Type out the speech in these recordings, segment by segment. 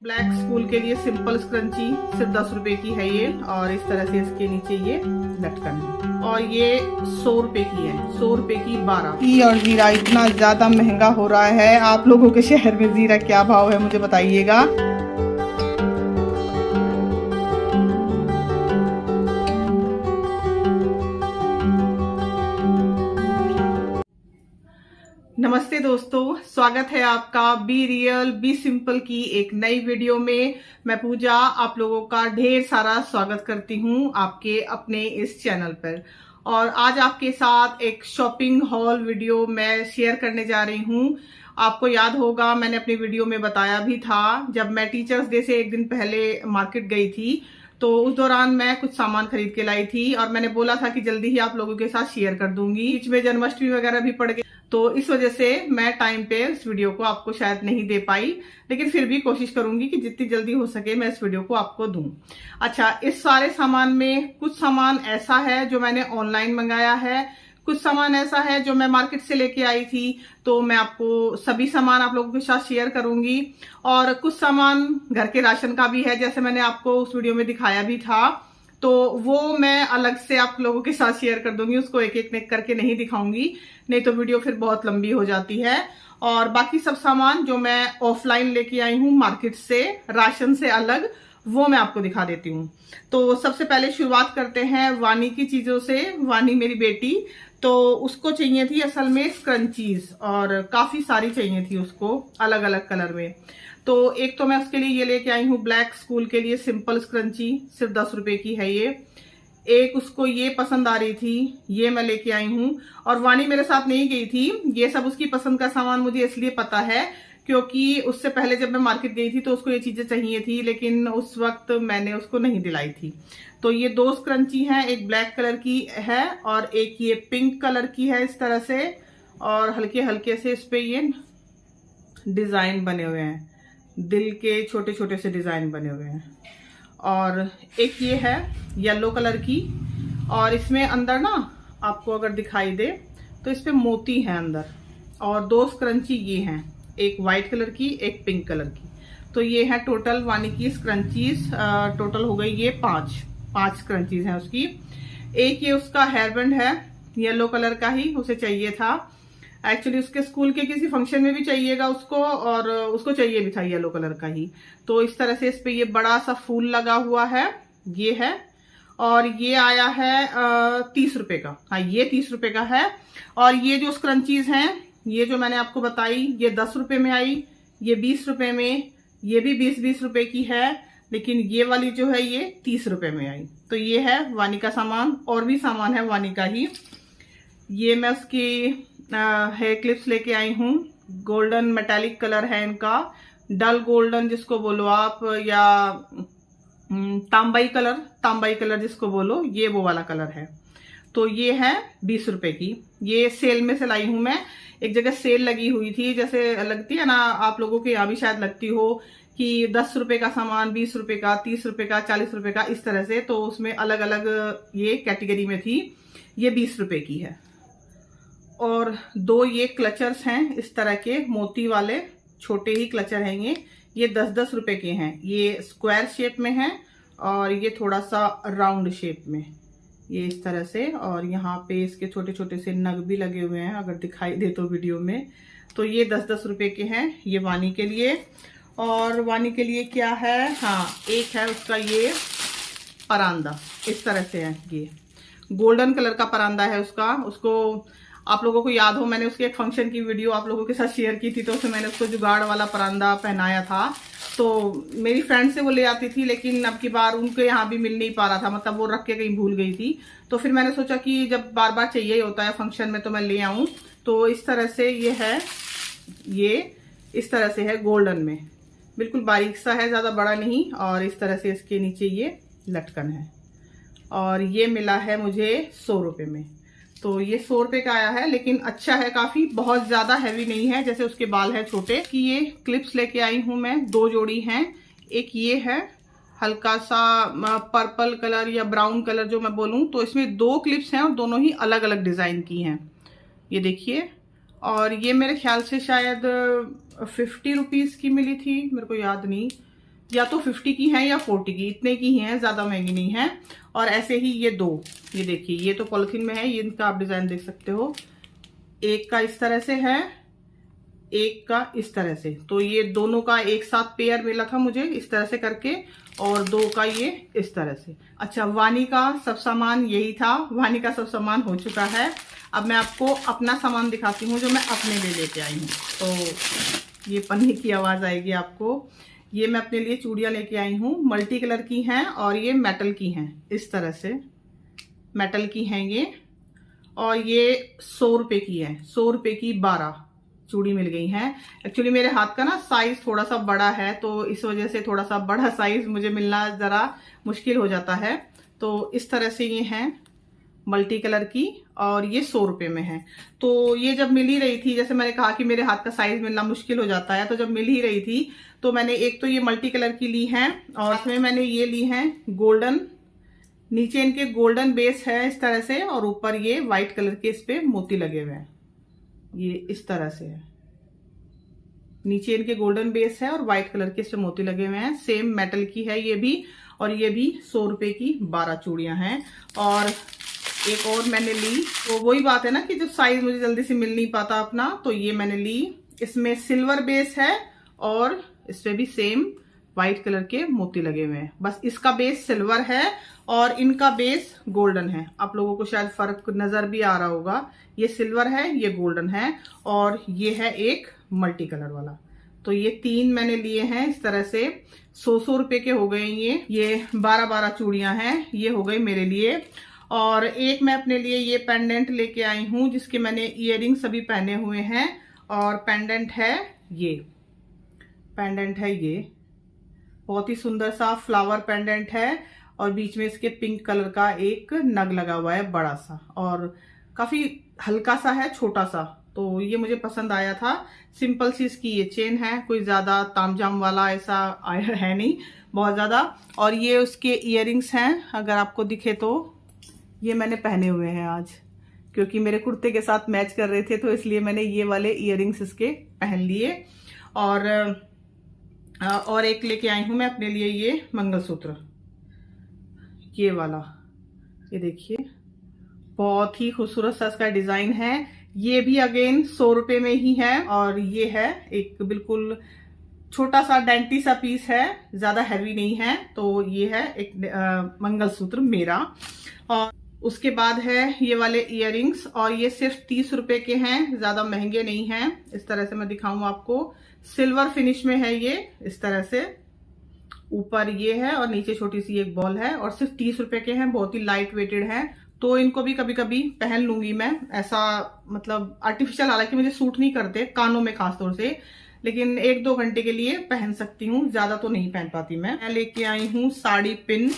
Black school के लिए simple scrunchie सिर्फ 10 रुपए की है ये। और इस तरह से इसके नीचे ये लटकन है और ये 100 रुपए की है। 100 रुपए की 12। और जीरा इतना ज्यादा महंगा हो रहा है। आप लोगों के शहर में जीरा क्या भाव है मुझे बताइएगा। नमस्ते दोस्तों, स्वागत है आपका बी रियल बी सिंपल की एक नई वीडियो में। मैं पूजा आप लोगों का ढेर सारा स्वागत करती हूँ आपके अपने इस चैनल पर। और आज आपके साथ एक शॉपिंग हॉल वीडियो मैं शेयर करने जा रही हूँ। आपको याद होगा मैंने अपनी वीडियो में बताया भी था, जब मैं टीचर्स डे से एक दिन पहले मार्केट गई थी तो उस दौरान मैं कुछ सामान खरीद के लाई थी और मैंने बोला था कि जल्दी ही आप लोगों के साथ शेयर कर दूंगी। बीच में जन्माष्टमी वगैरह भी पड़ गई तो इस वजह से मैं टाइम पे इस वीडियो को आपको शायद नहीं दे पाई, लेकिन फिर भी कोशिश करूंगी कि जितनी जल्दी हो सके मैं इस वीडियो को आपको दूं। अच्छा, इस सारे सामान में कुछ सामान ऐसा है जो मैंने ऑनलाइन मंगाया है, कुछ सामान ऐसा है जो मैं मार्केट से लेके आई थी। तो मैं आपको सभी सामान आप लोगों के साथ शेयर करूंगी। और कुछ सामान घर के राशन का भी है, जैसे मैंने आपको उस वीडियो में दिखाया भी था, तो वो मैं अलग से आप लोगों के साथ शेयर कर दूंगी। उसको एक एक करके नहीं दिखाऊंगी, नहीं तो वीडियो फिर बहुत लंबी हो जाती है। और बाकी सब सामान जो मैं ऑफलाइन लेके आई हूँ मार्केट से, राशन से अलग, वो मैं आपको दिखा देती हूँ। तो सबसे पहले शुरुआत करते हैं वानी की चीजों से। वानी मेरी बेटी, तो उसको चाहिए थी असल में स्क्रंचीज और काफी सारी चाहिए थी उसको अलग अलग कलर में। तो एक तो मैं उसके लिए ये लेके आई हूँ ब्लैक स्कूल के लिए सिंपल स्क्रंची, सिर्फ 10 रुपए की है ये। एक उसको ये पसंद आ रही थी, ये मैं लेके आई हूँ। और वानी मेरे साथ नहीं गई थी। ये सब उसकी पसंद का सामान मुझे इसलिए पता है क्योंकि उससे पहले जब मैं मार्केट गई थी तो उसको ये चीजें चाहिए थी, लेकिन उस वक्त मैंने उसको नहीं दिलाई थी। तो ये 2 स्क्रंची हैं, एक ब्लैक कलर की है और एक ये पिंक कलर की है इस तरह से। और हल्के हल्के से इस पे ये डिजाइन बने हुए हैं, दिल के छोटे छोटे से डिजाइन बने हुए हैं। और एक ये है येलो कलर की, और इसमें अंदर ना आपको अगर दिखाई दे तो इस पे मोती है अंदर। और 2 स्क्रंची ये हैं, एक व्हाइट कलर की एक पिंक कलर की। तो ये है टोटल वानी की स्क्रंचीज। टोटल हो गई ये 5 स्क्रंचीज हैं उसकी। एक ये उसका हेयर बैंड है, येलो कलर का ही उसे चाहिए था। एक्चुअली उसके स्कूल के किसी फंक्शन में भी चाहिएगा उसको, और उसको चाहिए भी था येलो कलर का ही। तो इस तरह से इस पे ये बड़ा सा फूल लगा हुआ है, ये है। और ये आया है 30 रुपए का। हाँ, ये 30 रुपए का है। और ये जो स्क्रंचीज हैं, ये जो मैंने आपको बताई, ये 10 रुपए में आई, ये 20 रुपए में, ये भी 20-20 रुपए की है, लेकिन ये वाली जो है ये 30 रुपए में आई। तो ये है वानी का सामान। और भी सामान है वानी का ही। ये मैं उसकी हेयर क्लिप्स लेके आई हूँ। गोल्डन मेटालिक कलर है इनका, डल गोल्डन जिसको बोलो आप, या तांबाई कलर जिसको बोलो, ये वो वाला कलर है। तो ये है 20 रुपए की। ये सेल में से लाई हूं मैं। एक जगह सेल लगी हुई थी, जैसे लगती है ना आप लोगों के यहाँ भी शायद लगती हो, कि 10 रुपए का सामान 20 रुपए का, 30 रुपए का, 40 रुपए का, इस तरह से। तो उसमें अलग अलग ये कैटेगरी में थी। ये 20 रुपए की है। और 2 ये क्लचर्स हैं इस तरह के मोती वाले, छोटे ही क्लचर हैं ये 10-10 रुपए के हैं। ये स्क्वायर शेप में है और ये थोड़ा सा राउंड शेप में, ये इस तरह से। और यहाँ पे इसके छोटे छोटे से नग भी लगे हुए हैं, अगर दिखाई दे तो वीडियो में। तो ये 10-10 रुपए के हैं, ये वानी के लिए। और वानी के लिए क्या है, हाँ, एक है उसका ये परांदा, इस तरह से है। ये गोल्डन कलर का परांदा है उसका। उसको आप लोगों को याद हो, मैंने उसके एक फंक्शन की वीडियो आप लोगों के साथ शेयर की थी, तो उसमें मैंने उसको जुगाड़ वाला परांदा पहनाया था। तो मेरी फ्रेंड से वो ले आती थी, लेकिन अब की बार उनके यहाँ भी मिल नहीं पा रहा था, मतलब वो रख के कहीं भूल गई थी। तो फिर मैंने सोचा कि जब बार बार चाहिए होता है फंक्शन में तो मैं ले आऊं। तो इस तरह से ये है, ये इस तरह से है, गोल्डन में, बिल्कुल बारीक सा है, ज्यादा बड़ा नहीं। और इस तरह से इसके नीचे ये लटकन है। और ये मिला है मुझे 100 रुपए में। तो ये 100 रुपए का आया है, लेकिन अच्छा है काफी, बहुत ज्यादा हैवी नहीं है, जैसे उसके बाल है छोटे। कि ये क्लिप्स लेके आई हूं मैं, 2 जोड़ी हैं। एक ये है हल्का सा पर्पल कलर या ब्राउन कलर जो मैं बोलूं, तो इसमें 2 क्लिप्स हैं और दोनों ही अलग अलग डिजाइन की हैं, ये देखिए। और ये मेरे ख्याल से शायद 50 रुपीज की मिली थी, मेरे को याद नहीं, या तो 50 की हैं या 40 की, इतने की ही हैं, ज्यादा महंगी नहीं है। और ऐसे ही ये दो, ये देखिए, ये तो पॉलिथीन में है, ये इनका आप डिजाइन देख सकते हो। एक का इस तरह से है, एक का इस तरह से, तो ये दोनों का एक साथ पेयर मिला था मुझे इस तरह से करके, और दो का ये इस तरह से। अच्छा, वानी का सब सामान यही था, वानी का सब सामान हो चुका है। अब मैं आपको अपना सामान दिखाती हूँ जो मैं अपने लिए लेके आई हूँ। तो ये पन्नी की आवाज आएगी आपको। ये मैं अपने लिए चूड़ियां लेके आई हूँ, मल्टी कलर की हैं और ये मेटल की हैं, इस तरह से मेटल की हैं ये। और ये 100 रुपए की है, 100 रुपए की 12 चूड़ी मिल गई हैं। एक्चुअली मेरे हाथ का ना साइज थोड़ा सा बड़ा है, तो इस वजह से थोड़ा सा बड़ा साइज मुझे मिलना जरा मुश्किल हो जाता है। तो इस तरह से ये हैं मल्टी कलर की, और ये 100 रुपए में है। तो ये जब मिल ही रही थी, जैसे मैंने कहा कि मेरे हाथ का साइज मिलना मुश्किल हो जाता है, तो जब मिल ही रही थी तो मैंने एक तो ये मल्टी कलर की ली है, और इसमें मैंने ये ली है गोल्डन, नीचे इनके गोल्डन बेस है इस तरह से, और ऊपर ये व्हाइट कलर के इस पे मोती लगे हुए हैं, ये इस तरह से है। नीचे इनके गोल्डन बेस है और व्हाइट कलर के इस पे मोती लगे हुए हैं। सेम मेटल की है ये भी, और ये भी 100 रुपए की 12 चूड़ियां हैं। और एक और मैंने ली, तो वही बात है ना कि जब साइज मुझे जल्दी से मिल नहीं पाता अपना, तो ये मैंने ली। इसमें सिल्वर बेस है और इस पे भी सेम व्हाइट कलर के मोती लगे हुए हैं, बस इसका बेस सिल्वर है और इनका बेस गोल्डन है। आप लोगों को शायद फर्क नजर भी आ रहा होगा, ये सिल्वर है, ये गोल्डन है, और ये है एक मल्टी कलर वाला। तो ये 3 मैंने लिए हैं इस तरह से, 100 रुपए के हो गए ये 12 चूड़ियां हैं, ये हो गई मेरे लिए। और एक मैं अपने लिए ये पेंडेंट लेके आई हूँ, जिसके मैंने इयररिंग सभी पहने हुए हैं, और पेंडेंट है ये, पेंडेंट है ये, बहुत ही सुंदर सा फ्लावर पेंडेंट है, और बीच में इसके पिंक कलर का एक नग लगा हुआ है बड़ा सा, और काफी हल्का सा है, छोटा सा, तो ये मुझे पसंद आया था। सिंपल सी इसकी ये चेन है, कोई ज्यादा तामझाम वाला ऐसा है नहीं बहुत ज्यादा। और ये उसके इयररिंग्स हैं, अगर आपको दिखे तो ये मैंने पहने हुए हैं आज, क्योंकि मेरे कुर्ते के साथ मैच कर रहे थे, तो इसलिए मैंने ये वाले इयररिंग्स इसके पहन लिए। और एक लेके आई हूं मैं अपने लिए ये मंगलसूत्र, ये वाला, ये देखिए, बहुत ही खूबसूरत सा इसका डिजाइन है। ये भी अगेन 100 रुपए में ही है, और ये है एक बिल्कुल छोटा सा डेंटी सा पीस है, ज्यादा हैवी नहीं है। तो ये है एक मंगलसूत्र मेरा। और उसके बाद है ये वाले इयररिंग्स, और ये सिर्फ 30 रुपए के हैं, ज्यादा महंगे नहीं हैं। इस तरह से मैं दिखाऊं आपको, सिल्वर फिनिश में है ये, इस तरह से ऊपर ये है और नीचे छोटी सी एक बॉल है, और सिर्फ 30 रुपए के हैं, बहुत ही लाइट वेटेड है। तो इनको भी कभी कभी पहन लूंगी मैं, ऐसा मतलब आर्टिफिशियल हालांकि मुझे सूट नहीं करते कानों में खासतौर से, लेकिन 1-2 घंटे के लिए पहन सकती हूँ, ज्यादा तो नहीं पहन पाती मैं लेके आई हूँ साड़ी पिन,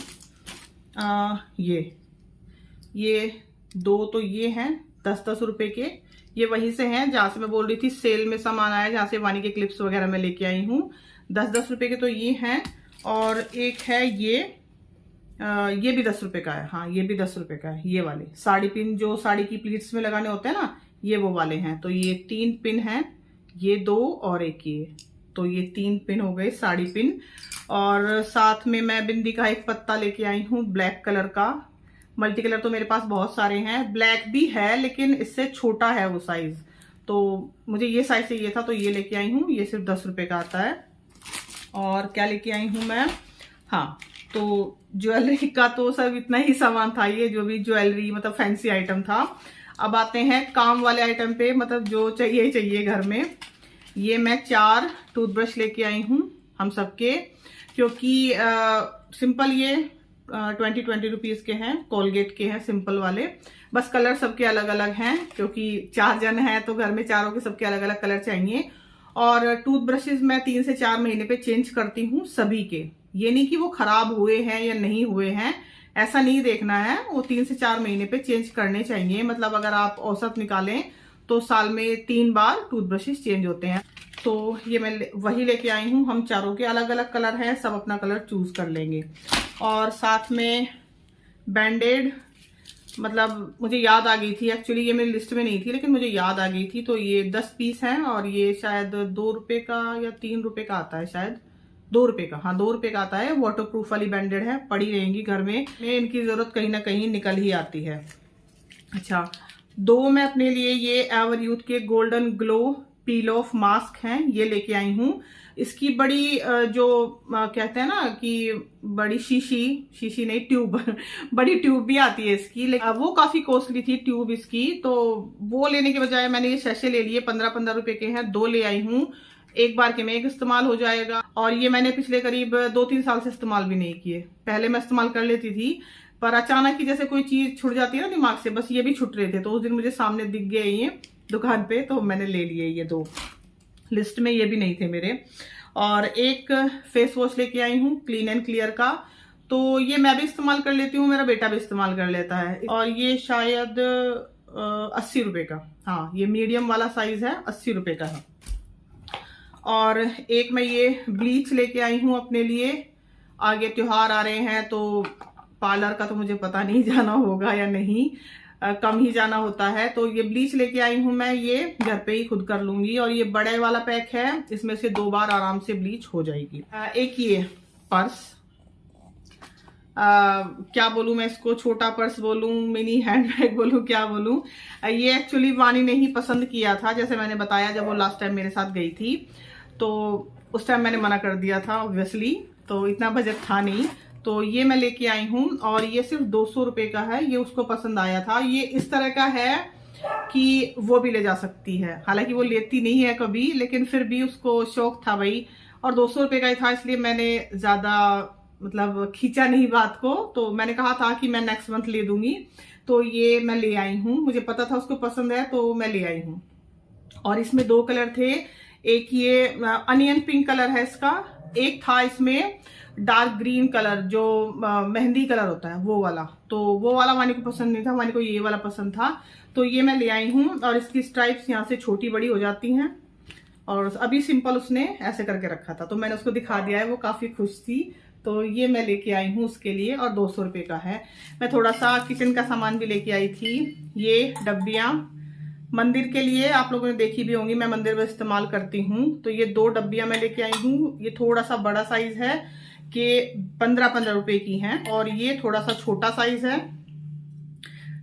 ये 2 तो ये हैं 10-10 रुपए के, ये वहीं से हैं जहां से मैं बोल रही थी सेल में सामान आया, जहां से वानी के क्लिप्स वगैरह मैं लेके आई हूँ। 10-10 रुपए के तो ये हैं। और एक है ये भी 10 रुपए का है, हाँ ये भी 10 रुपए का है। ये वाले साड़ी पिन जो साड़ी की प्लीट्स में लगाने होते हैं ना, ये वो वाले हैं। तो ये 3 पिन हैं, ये 2 और एक ये, तो ये 3 पिन हो गए साड़ी पिन। और साथ में मैं बिंदी का एक पत्ता लेके आई हूँ ब्लैक कलर का। मल्टी कलर तो मेरे पास बहुत सारे हैं, ब्लैक भी है लेकिन इससे छोटा है वो साइज, तो मुझे ये साइज चाहिए था, तो ये लेके आई हूँ। ये सिर्फ 10 रुपए का आता है। और क्या लेके आई हूँ मैं, हाँ तो ज्वेलरी का तो सब इतना ही सामान था, ये जो भी ज्वेलरी मतलब फैंसी आइटम था। अब आते हैं काम वाले आइटम पे, मतलब जो चाहिए ही चाहिए घर में। ये मैं 4 टूथब्रश लेके आई हूँ हम सबके, क्योंकि सिंपल ये 20 रुपीज के हैं, कोलगेट के हैं सिंपल वाले, बस कलर सबके अलग अलग हैं, क्योंकि 4 जन हैं तो घर में चारों के सबके अलग अलग कलर चाहिए। और टूथब्रशेज मैं 3 से 4 महीने पे चेंज करती हूँ सभी के, ये नहीं कि वो खराब हुए हैं या नहीं हुए हैं, ऐसा नहीं देखना है, वो 3 से 4 महीने पे चेंज करने चाहिए। मतलब अगर आप औसत निकालें तो साल में 3 बार टूथब्रशेज चेंज होते हैं। तो ये मैं वही लेके आई हूँ, हम चारों के अलग अलग कलर हैं, सब अपना कलर चूज कर लेंगे। और साथ में बैंडेड, मतलब मुझे याद आ गई थी, एक्चुअली ये मेरी लिस्ट में नहीं थी लेकिन मुझे याद आ गई थी, तो ये 10 पीस हैं, और ये शायद 2 रुपए का या 3 रुपए का आता है शायद, ₹2 का, हाँ 2 रुपए का आता है। वाटर प्रूफ वाली बैंडेड है, पड़ी रहेंगी घर में, इनकी जरूरत कहीं ना कहीं निकल ही आती है। अच्छा, 2 मैं अपने लिए ये एवर यूथ के golden glow peel of mask हैं, ये लेके आई हूँ। इसकी बड़ी जो कहते हैं ना कि बड़ी शीशी नहीं, ट्यूब बड़ी ट्यूब भी आती है इसकी, लेकिन वो काफी कॉस्टली थी ट्यूब इसकी, तो वो लेने के बजाय मैंने ये शैशे ले लिए, 15-15 रुपए के हैं, 2 ले आई हूँ। एक बार के में एक इस्तेमाल हो जाएगा, और ये मैंने पिछले करीब 2-3 साल से इस्तेमाल भी नहीं किए। पहले मैं इस्तेमाल कर लेती थी, पर अचानक ही जैसे कोई चीज छुट जाती है ना दिमाग से, बस ये भी छुट रहे थे, तो उस दिन मुझे सामने दिख गए ये दुकान पे, तो मैंने ले लिए ये 2। लिस्ट में ये भी नहीं थे मेरे। और एक फेस वॉश लेके आई हूँ क्लीन एंड क्लियर का, तो ये मैं भी इस्तेमाल कर लेती हूँ, मेरा बेटा भी इस्तेमाल कर लेता है। और ये शायद 80 रुपए का, हाँ ये मीडियम वाला साइज है, 80 रुपए का है। और एक मैं ये ब्लीच लेके आई हूँ अपने लिए, आगे त्योहार आ रहे हैं, तो पार्लर का तो मुझे पता नहीं जाना होगा या नहीं, कम ही जाना होता है, तो ये ब्लीच लेके आई हूँ मैं, ये घर पे ही खुद कर लूंगी। और ये बड़े वाला पैक है, इसमें से 2 बार आराम से ब्लीच हो जाएगी। एक ये पर्स, क्या बोलूं मैं इसको, छोटा पर्स बोलूं, मिनी हैंडबैग बोलूं, क्या बोलूं। ये एक्चुअली वानी ने ही पसंद किया था, जैसे मैंने बताया जब वो लास्ट टाइम मेरे साथ गई थी, तो उस टाइम मैंने मना कर दिया था ऑब्वियसली, तो इतना बजट था नहीं, तो ये मैं लेके आई हूँ। और ये सिर्फ 200 रुपए का है, ये उसको पसंद आया था। ये इस तरह का है कि वो भी ले जा सकती है, हालांकि वो लेती नहीं है कभी, लेकिन फिर भी उसको शौक था भाई, और 200 रुपए का ही था, इसलिए मैंने ज्यादा मतलब खींचा नहीं बात को, तो मैंने कहा था कि मैं नेक्स्ट मंथ ले दूंगी, तो ये मैं ले आई हूँ। मुझे पता था उसको पसंद है, तो मैं ले आई हूँ। और इसमें 2 कलर थे, एक ये अनियन पिंक कलर है इसका, एक था इसमें डार्क ग्रीन कलर जो मेहंदी कलर होता है वो वाला, तो वो वाला वानी को पसंद नहीं था, वानी को ये वाला पसंद था, तो ये मैं ले आई हूँ। और इसकी स्ट्राइप्स यहाँ से छोटी बड़ी हो जाती हैं, और अभी सिंपल उसने ऐसे करके रखा था, तो मैंने उसको दिखा दिया है, वो काफी खुश थी, तो ये मैं लेके आई हूँ उसके लिए, और 200 रुपए का है। मैं थोड़ा सा किचन का सामान भी लेके आई थी, ये डब्बियां मंदिर के लिए आप लोगों ने देखी भी होंगी, मैं मंदिर में इस्तेमाल करती हूँ, तो ये 2 डब्बियां मैं लेके आई हूँ। ये थोड़ा सा बड़ा साइज है कि 15-15 रुपए की हैं, और ये थोड़ा सा छोटा साइज है,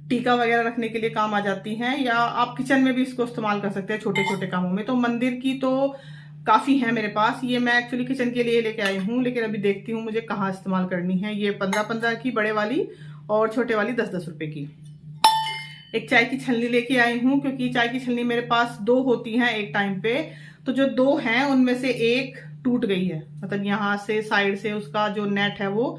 टीका वगैरह रखने के लिए काम आ जाती हैं, या आप किचन में भी इसको इस्तेमाल कर सकते हैं छोटे छोटे कामों में। तो मंदिर की तो काफी है मेरे पास, ये मैं एक्चुअली किचन के लिए लेके आई हूँ, लेकिन अभी देखती हूँ मुझे कहाँ इस्तेमाल करनी है। ये 15-15 की बड़े वाली, और छोटे वाली 10-10 रुपए की। एक चाय की छलनी लेके आई हूँ, क्योंकि चाय की छलनी मेरे पास 2 होती हैं एक टाइम पे, तो जो 2 हैं उनमें से एक टूट गई है, मतलब यहाँ से साइड से उसका जो नेट है वो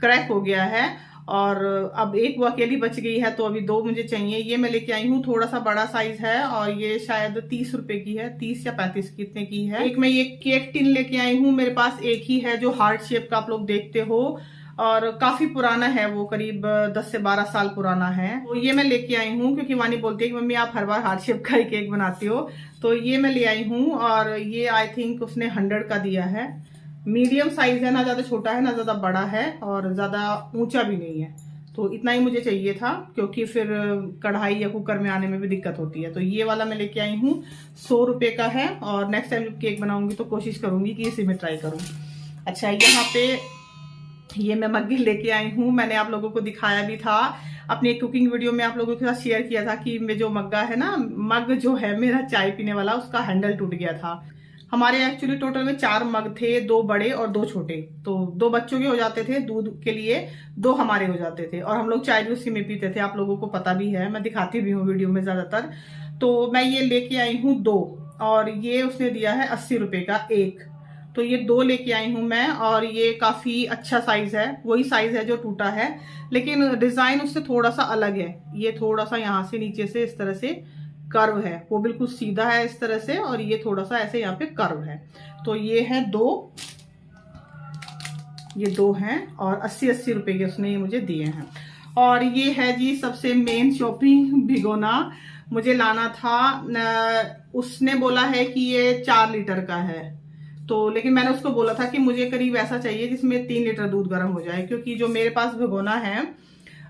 क्रैक हो गया है, और अब एक वो अकेली बच गई है, तो अभी 2 मुझे चाहिए। ये मैं लेके आई हूँ, थोड़ा सा बड़ा साइज है, और ये शायद 30 रुपए की है, 30 या 35 कितने की है। एक मैं ये केक टिन लेके आई हूँ, मेरे पास एक ही है जो हार्ट शेप का आप लोग देखते हो, और काफी पुराना है वो, करीब 10 से 12 साल पुराना है, तो ये मैं लेके आई हूँ, क्योंकि वानी बोलती है कि मम्मी आप हर बार हार्ट शेप का ही केक बनाती हो, तो ये मैं ले आई हूँ। और ये आई थिंक उसने 100 का दिया है, मीडियम साइज है, ना ज्यादा छोटा है ना ज्यादा बड़ा है, और ज्यादा ऊंचा भी नहीं है, तो इतना ही मुझे चाहिए था, क्योंकि फिर कढ़ाई या कुकर में आने में भी दिक्कत होती है। तो ये वाला मैं लेके आई हूँ, 100 रुपए का है, और नेक्स्ट टाइम जब केक बनाऊंगी तो कोशिश करूंगी कि इसी में ट्राई करूँ। अच्छा, यहाँ पे ये मैं मग्गे लेके आई हूँ, मैंने आप लोगों को दिखाया भी था अपनी एक कुकिंग वीडियो में, आप लोगों के साथ शेयर किया था कि मैं जो मग्गा है ना, मग जो है मेरा चाय पीने वाला, उसका हैंडल टूट गया था। हमारे एक्चुअली टोटल में 4 मग थे, 2 बड़े और 2 छोटे, तो 2 बच्चों के हो जाते थे दूध के लिए, 2 हमारे हो जाते थे, और हम लोग चाय भी उसी में पीते थे, आप लोगों को पता भी है, मैं दिखाती भी हूँ वीडियो में ज्यादातर। तो मैं ये लेके आई हूँ 2, और ये उसने दिया है 80 रुपए का एक, तो ये 2 लेके आई हूँ मैं, और ये काफी अच्छा साइज है, वही साइज है जो टूटा है, लेकिन डिजाइन उससे थोड़ा सा अलग है। ये थोड़ा सा यहाँ से नीचे से इस तरह से कर्व है, वो बिल्कुल सीधा है इस तरह से, और ये थोड़ा सा ऐसे यहाँ पे कर्व है। तो ये है 2, ये 2 हैं, और 80-80 रुपए के उसने ये मुझे दिए हैं। और ये है जी सबसे मेन शॉपिंग भिगोना, मुझे लाना था, उसने बोला है कि ये 4 लीटर का है, तो लेकिन मैंने उसको बोला था कि मुझे करीब ऐसा चाहिए जिसमें 3 लीटर दूध गर्म हो जाए, क्योंकि जो मेरे पास भिगोना है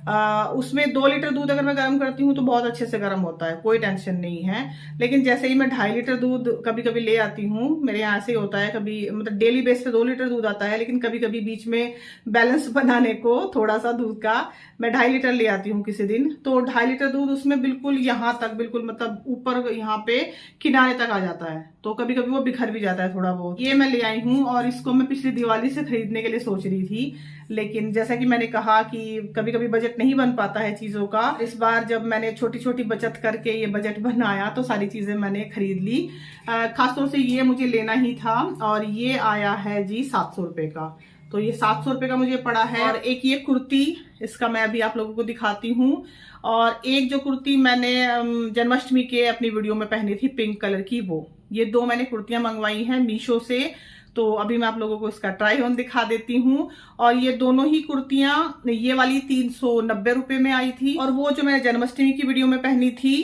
उसमें 2 लीटर दूध अगर मैं गर्म करती हूँ तो बहुत अच्छे से गर्म होता है, कोई टेंशन नहीं है। लेकिन जैसे ही मैं 2.5 लीटर दूध कभी कभी ले आती हूँ, मेरे यहाँ ऐसे ही होता है, कभी मतलब डेली बेस पे 2 लीटर दूध आता है, लेकिन कभी कभी बीच में बैलेंस बनाने को थोड़ा सा दूध का मैं 2.5 लीटर ले आती हूँ किसी दिन, तो 2.5 लीटर दूध उसमें बिल्कुल यहाँ तक, बिल्कुल मतलब ऊपर यहाँ पे किनारे तक आ जाता है, तो कभी कभी वो बिखर भी जाता है थोड़ा बहुत। ये मैं ले आई हूँ और इसको मैं पिछली दिवाली से खरीदने के लिए सोच रही थी, लेकिन जैसा कि मैंने कहा कि कभी कभी बजट नहीं बन पाता है चीजों का। इस बार जब मैंने छोटी छोटी बचत करके ये बजट बनाया तो सारी चीजें मैंने खरीद ली। खासतौर से ये मुझे लेना ही था और ये आया है जी 700 रुपए का, तो ये 700 रुपए का मुझे पड़ा है। और एक ये कुर्ती, इसका मैं अभी आप लोगों को दिखाती हूँ। और एक जो कुर्ती मैंने जन्माष्टमी के अपनी वीडियो में पहनी थी पिंक कलर की, वो ये 2 मैंने कुर्तियां मंगवाई हैं मीशो से, तो अभी मैं आप लोगों को इसका ट्राई ऑन दिखा देती हूँ। और ये दोनों ही कुर्तियां, ये वाली 390 रुपए में आई थी, और वो जो मैंने जन्माष्टमी की वीडियो में पहनी थी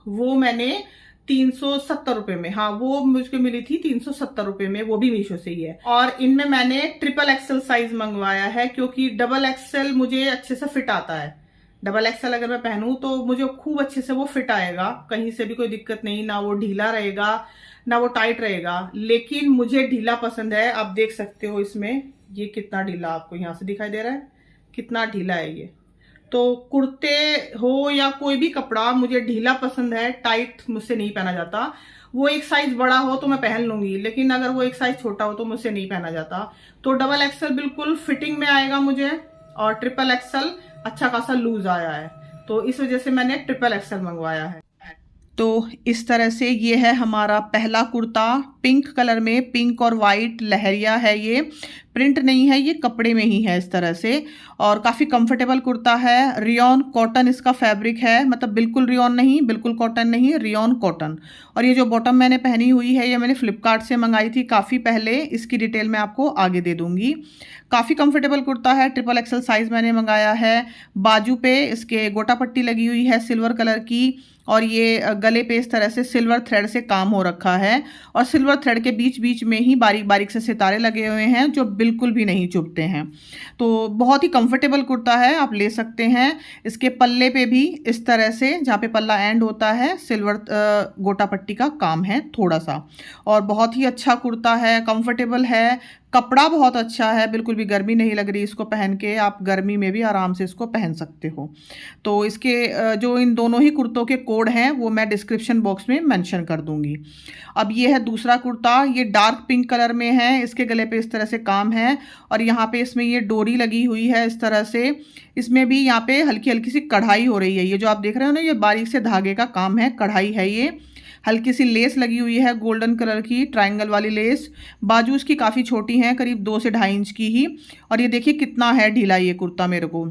वो मैंने 370 रुपए में, हाँ वो मुझको मिली थी 370 रुपए में, वो भी मीशो से ही है। और इनमें मैंने ट्रिपल एक्सल साइज मंगवाया है, क्योंकि डबल एक्सल मुझे अच्छे से फिट आता है। डबल एक्सल अगर मैं पहनूं तो मुझे खूब अच्छे से वो फिट आएगा, कहीं से भी कोई दिक्कत नहीं, ना वो ढीला रहेगा ना वो टाइट रहेगा। लेकिन मुझे ढीला पसंद है, आप देख सकते हो इसमें ये कितना ढीला, आपको यहाँ से दिखाई दे रहा है कितना ढीला है ये। तो कुर्ते हो या कोई भी कपड़ा मुझे ढीला पसंद है, टाइट मुझसे नहीं पहना जाता। वो एक साइज बड़ा हो तो मैं पहन लूंगी, लेकिन अगर वो एक साइज छोटा हो तो मुझसे नहीं पहना जाता। तो डबल एक्सल बिल्कुल फिटिंग में आएगा मुझे, और ट्रिपल एक्सल अच्छा खासा लूज आया है, तो इस वजह से मैंने ट्रिपल एक्सल मंगवाया है। तो इस तरह से ये है हमारा पहला कुर्ता, पिंक कलर में, पिंक और वाइट लहरिया है, ये प्रिंट नहीं है, ये कपड़े में ही है इस तरह से। और काफ़ी कंफर्टेबल कुर्ता है, रियॉन कॉटन इसका फैब्रिक है, मतलब बिल्कुल रियॉन नहीं, बिल्कुल कॉटन नहीं, रियॉन कॉटन। और ये जो बॉटम मैंने पहनी हुई है ये मैंने फ्लिपकार्ट से मंगाई थी काफ़ी पहले, इसकी डिटेल मैं आपको आगे दे दूंगी। काफ़ी कंफर्टेबल कुर्ता है, ट्रिपल एक्सल साइज मैंने मंगाया है। बाजू पे इसके गोटा पट्टी लगी हुई है सिल्वर कलर की, और ये गले पे इस तरह से सिल्वर थ्रेड से काम हो रखा है, और सिल्वर थ्रेड के बीच बीच में ही बारीक बारीक से सितारे लगे हुए हैं जो बिल्कुल भी नहीं चुभते हैं। तो बहुत ही कंफर्टेबल कुर्ता है, आप ले सकते हैं। इसके पल्ले पे भी इस तरह से, जहाँ पे पल्ला एंड होता है, सिल्वर गोटा पट्टी का काम है थोड़ा सा, और बहुत ही अच्छा कुर्ता है, कंफर्टेबल है, कपड़ा बहुत अच्छा है, बिल्कुल भी गर्मी नहीं लग रही इसको पहन के, आप गर्मी में भी आराम से इसको पहन सकते हो। तो इसके जो इन दोनों ही कुर्तों के कोड हैं वो मैं डिस्क्रिप्शन बॉक्स में मेंशन कर दूंगी। अब ये है दूसरा कुर्ता, ये डार्क पिंक कलर में है, इसके गले पे इस तरह से काम है, और यहाँ पे इसमें ये डोरी लगी हुई है इस तरह से, इसमें भी यहाँ पे हल्की हल्की सी कढ़ाई हो रही है। ये जो आप देख रहे हो ना, ये बारीक से धागे का काम है, कढ़ाई है, ये हल्की सी लेस लगी हुई है गोल्डन कलर की, ट्रायंगल वाली लेस। बाजू इसकी काफ़ी छोटी हैं, करीब 2 से 2.5 इंच की ही। और ये देखिए कितना है ढीला ये कुर्ता, मेरे को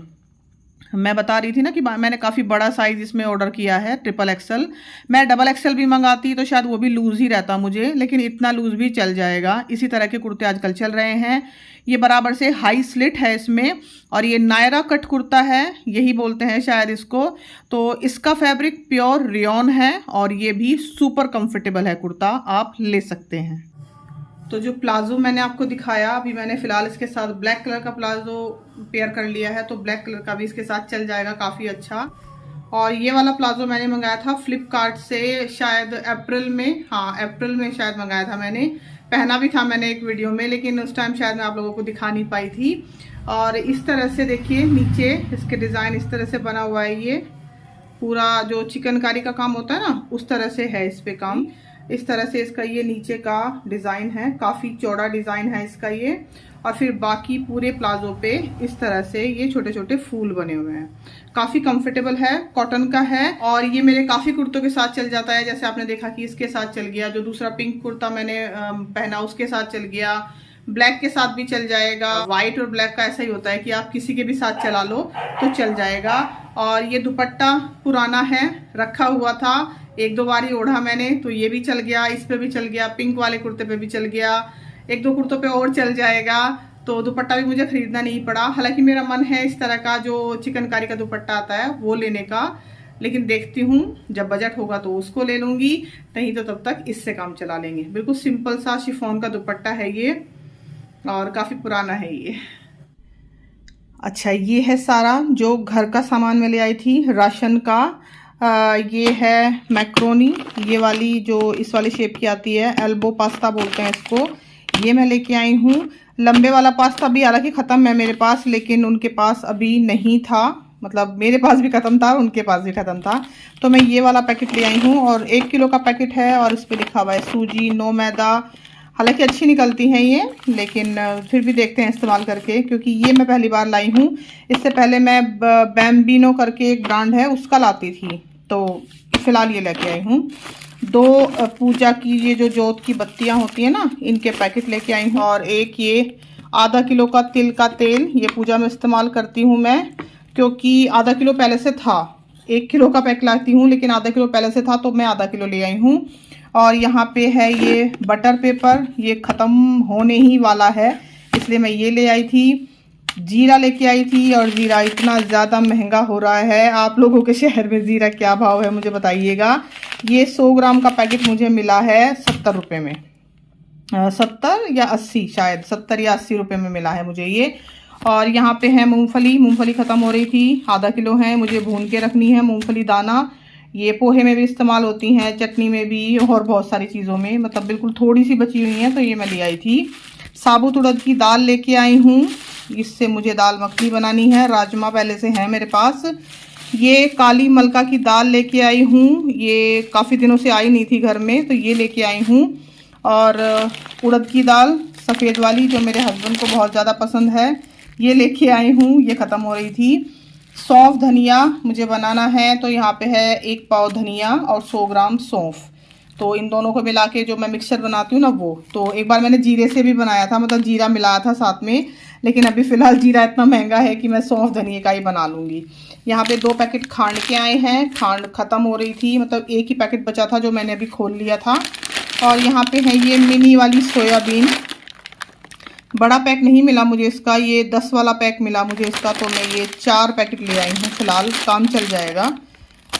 मैं बता रही थी ना कि मैंने काफ़ी बड़ा साइज़ इसमें ऑर्डर किया है, ट्रिपल एक्सल। मैं डबल एक्सल भी मंगाती तो शायद वो भी लूज़ ही रहता मुझे, लेकिन इतना लूज़ भी चल जाएगा। इसी तरह के कुर्ते आजकल चल रहे हैं। ये बराबर से हाई स्लिट है इसमें, और ये नायरा कट कुर्ता है, यही बोलते हैं शायद इसको। तो इसका फैब्रिक प्योर रियॉन है, और ये भी सुपर कंफर्टेबल है कुर्ता, आप ले सकते हैं। तो जो प्लाजो मैंने आपको दिखाया, अभी मैंने फिलहाल इसके साथ ब्लैक कलर का प्लाजो पेयर कर लिया है, तो ब्लैक कलर का भी इसके साथ चल जाएगा काफ़ी अच्छा। और ये वाला प्लाजो मैंने मंगाया था फ्लिपकार्ट से, शायद अप्रैल में, हाँ अप्रैल में शायद मंगाया था मैंने, पहना भी था मैंने एक वीडियो में, लेकिन उस टाइम शायद मैं आप लोगों को दिखा नहीं पाई थी। और इस तरह से देखिए नीचे इसके डिज़ाइन इस तरह से बना हुआ है, ये पूरा जो चिकनकारी का काम होता है ना उस तरह से है इस पे काम। इस तरह से इसका ये नीचे का डिज़ाइन है, काफ़ी चौड़ा डिज़ाइन है इसका ये। और फिर बाकी पूरे प्लाजो पे इस तरह से ये छोटे छोटे फूल बने हुए हैं, काफ़ी कंफर्टेबल है, कॉटन का है। और ये मेरे काफ़ी कुर्तों के साथ चल जाता है, जैसे आपने देखा कि इसके साथ चल गया, जो दूसरा पिंक कुर्ता मैंने पहना उसके साथ चल गया, ब्लैक के साथ भी चल जाएगा। व्हाइट और ब्लैक का ऐसा ही होता है कि आप किसी के भी साथ चला लो तो चल जाएगा। और ये दुपट्टा पुराना है, रखा हुआ था, 1-2 बार ही ओढ़ा मैंने, तो ये भी चल गया, इस पे भी चल गया, पिंक वाले कुर्ते पे भी चल गया, 1-2 कुर्तों पे और चल जाएगा। तो दुपट्टा भी मुझे खरीदना नहीं पड़ा। हालांकि मेरा मन है इस तरह का जो चिकनकारी का दुपट्टा आता है वो लेने का, लेकिन देखती हूँ जब बजट होगा तो उसको ले लूंगी, नहीं तो तब तक इससे काम चला लेंगे। बिल्कुल सिंपल सा शिफॉन का दुपट्टा है ये, और काफ़ी पुराना है ये। अच्छा, ये है सारा जो घर का सामान मैं ले आई थी राशन का। ये है मैक्रोनी, ये वाली जो इस वाली शेप की आती है, एल्बो पास्ता बोलते हैं इसको, ये मैं लेके आई हूँ। लंबे वाला पास्ता भी हालांकि ख़त्म है मेरे पास, लेकिन उनके पास अभी नहीं था, मतलब मेरे पास भी ख़त्म था, उनके पास भी ख़त्म था, तो मैं ये वाला पैकेट ले आई हूँ। और 1 किलो का पैकेट है और इस पर लिखा हुआ है सूजी नो मैदा। हालांकि अच्छी निकलती हैं ये, लेकिन फिर भी देखते हैं इस्तेमाल करके, क्योंकि ये मैं पहली बार लाई हूँ। इससे पहले मैं बैम्बिनो करके एक ब्रांड है उसका लाती थी, तो फिलहाल ये लेके आई हूँ। 2 पूजा की ये जो जोत की बत्तियाँ होती हैं ना, इनके पैकेट लेके आई हूँ। और एक ये आधा किलो का तिल का तेल, ये पूजा में इस्तेमाल करती हूँ मैं, क्योंकि आधा किलो पहले से था। 1 किलो का पैक लाती हूँ, लेकिन आधा किलो पहले से था तो मैं आधा किलो ले आई हूँ। और यहाँ पे है ये बटर पेपर, ये ख़त्म होने ही वाला है, इसलिए मैं ये ले आई थी। जीरा लेके आई थी, और जीरा इतना ज़्यादा महंगा हो रहा है। आप लोगों के शहर में जीरा क्या भाव है मुझे बताइएगा। ये 100 ग्राम का पैकेट मुझे मिला है 70 रुपये में, 70 या 80, शायद 70 या 80 रुपये में मिला है मुझे ये। और यहाँ पे है मूंगफली, मूंगफली ख़त्म हो रही थी, आधा किलो है, मुझे भून के रखनी है मूंगफली दाना। ये पोहे में भी इस्तेमाल होती हैं, चटनी में भी, और बहुत सारी चीज़ों में, मतलब बिल्कुल थोड़ी सी बची हुई है तो ये मैं ले आई थी। साबुत उड़द की दाल लेके आई हूँ, इससे मुझे दाल मखनी बनानी है, राजमा पहले से है मेरे पास। ये काली मलका की दाल लेके आई हूँ, ये काफ़ी दिनों से आई नहीं थी घर में, तो ये लेके आई हूँ। और उड़द की दाल सफ़ेद वाली जो मेरे हस्बैंड को बहुत ज़्यादा पसंद है, ये लेके आई हूँ, ये ख़त्म हो रही थी। सौंफ धनिया मुझे बनाना है, तो यहाँ पे है 1 पाव धनिया और 100 ग्राम सौंफ, तो इन दोनों को मिला के जो मैं मिक्सचर बनाती हूँ ना वो, तो एक बार मैंने जीरे से भी बनाया था, मतलब जीरा मिलाया था साथ में, लेकिन अभी फ़िलहाल जीरा इतना महंगा है कि मैं सौंफ धनिया का ही बना लूँगी। यहाँ पे 2 पैकेट खांड के आए हैं, खांड ख़त्म हो रही थी, मतलब एक ही पैकेट बचा था जो मैंने अभी खोल लिया था। और यहाँ पे है ये मिनी वाली सोयाबीन, बड़ा पैक नहीं मिला मुझे इसका, ये 10 वाला पैक मिला मुझे इसका, तो मैं ये 4 पैकेट ले आई हूँ, फिलहाल काम चल जाएगा,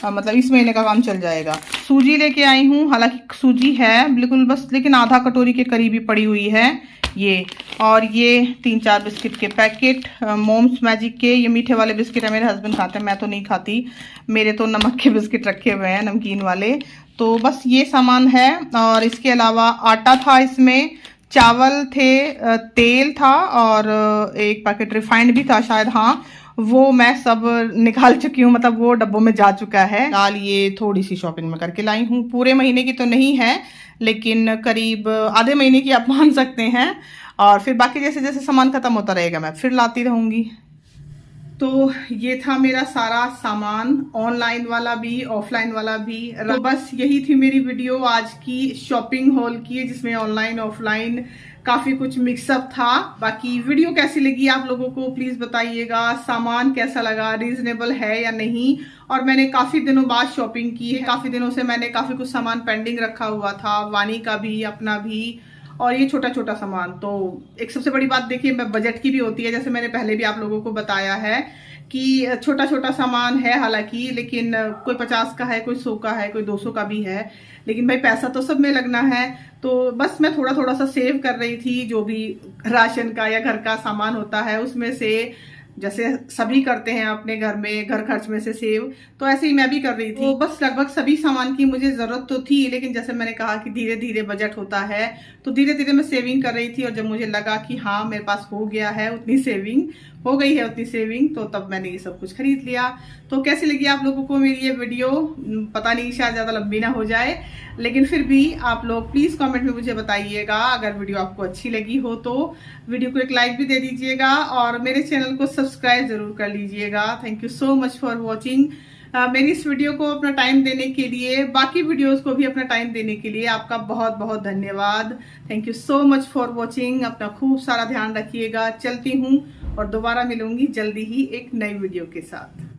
मतलब इस महीने का काम चल जाएगा। सूजी लेके आई हूँ, हालांकि सूजी है बिल्कुल बस, लेकिन आधा कटोरी के करीब ही पड़ी हुई है ये। और ये 3-4 बिस्किट के पैकेट, मोम्स मैजिक के, ये मीठे वाले बिस्किट है, मेरे हस्बैंड खाते हैं, मैं तो नहीं खाती, मेरे तो नमक के बिस्किट रखे हुए हैं, नमकीन वाले। तो बस ये सामान है। और इसके अलावा आटा था इसमें, चावल थे, तेल था, और एक पैकेट रिफाइंड भी था शायद, हाँ वो मैं सब निकाल चुकी हूँ, मतलब वो डब्बों में जा चुका है। दाल ये थोड़ी सी शॉपिंग में करके लाई हूँ, पूरे महीने की तो नहीं है, लेकिन करीब आधे महीने की आप मान सकते हैं। और फिर बाकी जैसे जैसे सामान खत्म होता रहेगा मैं फिर लाती रहूँगी। तो ये था मेरा सारा सामान, ऑनलाइन वाला भी ऑफलाइन वाला भी। तो बस यही थी मेरी वीडियो आज की शॉपिंग हॉल की, जिसमें ऑनलाइन ऑफलाइन काफी कुछ मिक्सअप था। बाकी वीडियो कैसी लगी आप लोगों को प्लीज बताइएगा, सामान कैसा लगा, रीजनेबल है या नहीं। और मैंने काफी दिनों बाद शॉपिंग की है, काफी दिनों से मैंने काफी कुछ सामान पेंडिंग रखा हुआ था, वानी का भी, अपना भी, और ये छोटा छोटा सामान। तो एक सबसे बड़ी बात देखिए, बजट की भी होती है, जैसे मैंने पहले भी आप लोगों को बताया है कि छोटा छोटा सामान है हालांकि, लेकिन कोई 50 का है, कोई 100 का है, कोई 200 का भी है, लेकिन भाई पैसा तो सब में लगना है। तो बस मैं थोड़ा थोड़ा सा सेव कर रही थी, जो भी राशन का या घर का सामान होता है उसमें से, जैसे सभी करते हैं अपने घर में घर खर्च में से सेव, तो ऐसे ही मैं भी कर रही थी। तो बस लगभग सभी सामान की मुझे जरूरत तो थी, लेकिन जैसे मैंने कहा कि धीरे धीरे बजट होता है, तो धीरे धीरे मैं सेविंग कर रही थी। और जब मुझे लगा कि हाँ मेरे पास हो गया है, उतनी सेविंग हो गई है, उतनी सेविंग, तो तब मैंने ये सब कुछ खरीद लिया। तो कैसी लगी आप लोगों को मेरी ये वीडियो, पता नहीं शायद ज्यादा लंबी ना हो जाए, लेकिन फिर भी आप लोग प्लीज कमेंट में मुझे बताइएगा। अगर वीडियो आपको अच्छी लगी हो तो वीडियो को एक लाइक भी दे दीजिएगा, और मेरे चैनल को सब्सक्राइब जरूर कर लीजिएगा। Thank you so much for watching. मेरी इस वीडियो को अपना टाइम देने के लिए, बाकी वीडियोस को भी अपना टाइम देने के लिए आपका बहुत बहुत धन्यवाद। Thank you so much for watching. अपना खूब सारा ध्यान रखिएगा। चलती हूँ और दोबारा मिलूंगी जल्दी ही एक नई वीडियो के साथ।